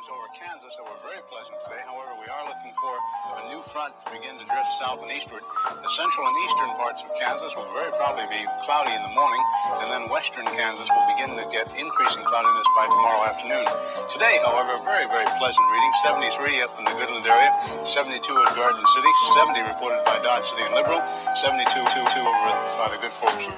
over Kansas that were very pleasant today. However, we are looking for a new front to begin to drift south and eastward. The central and eastern parts of Kansas will very probably be cloudy in the morning, and then western Kansas will begin to get increasing cloudiness by tomorrow afternoon. Today, however, very, very pleasant reading. 73 up in the Goodland area, 72 at Garden City, 70 reported by Dodge City and Liberal, 72 over by the good folks of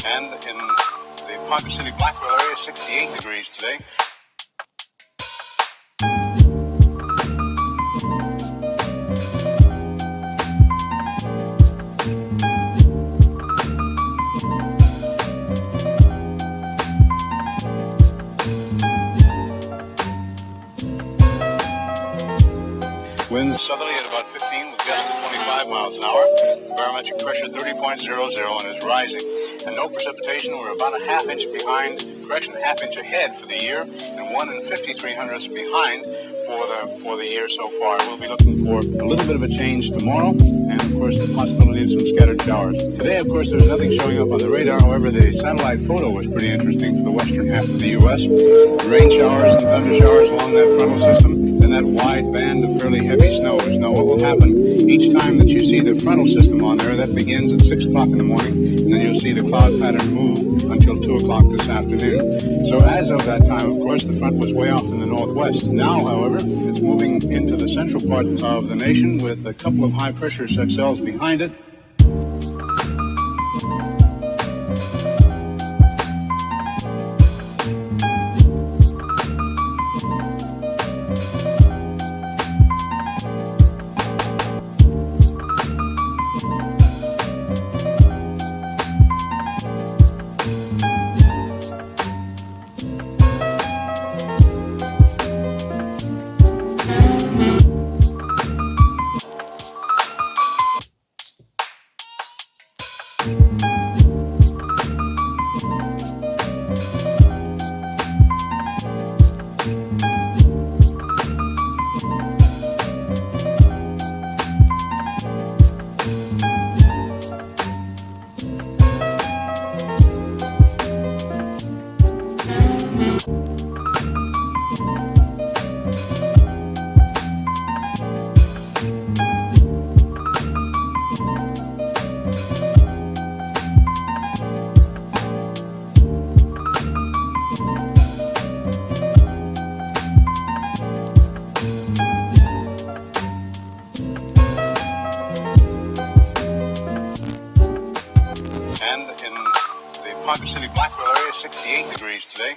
And in the Ponca City Blackwell area, 68 degrees today. Winds southerly at about 15 with gusts of 25 miles an hour. Barometric pressure 30.00 and is rising. And no precipitation. We're about a half inch behind, half inch ahead for the year, and 1 5300ths behind for the year so far. We'll be looking for a little bit of a change tomorrow, and of course the possibility of some scattered showers. Today, of course, there's nothing showing up on the radar. However, the satellite photo was pretty interesting for the western half of the U.S. Rain showers and thunder showers along that frontal system, and that wide band of fairly heavy snows. Now, what will happen each time that you see the frontal system on there? That begins at 6 o'clock in the morning, and then you'll see the cloud pattern move until 2 o'clock this afternoon. So as of that time, of course, the front was way off in the northwest. Now, however, it's moving into the central part of the nation with a couple of high-pressure cells behind it. And in the Ponca City Blackwell area, 68 degrees today.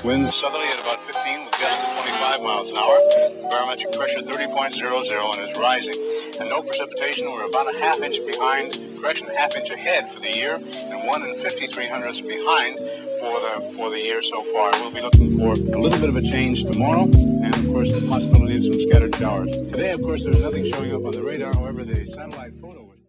Winds southerly at about 15 with gusts of 25 miles an hour. Barometric pressure 30.00 and is rising. And no precipitation. We're about a half inch behind, half inch ahead for the year, and 1 5300ths behind for the year so far. We'll be looking for a little bit of a change tomorrow, and of course the possibility of some scattered showers. Today, of course, there's nothing showing up on the radar. However, the satellite photo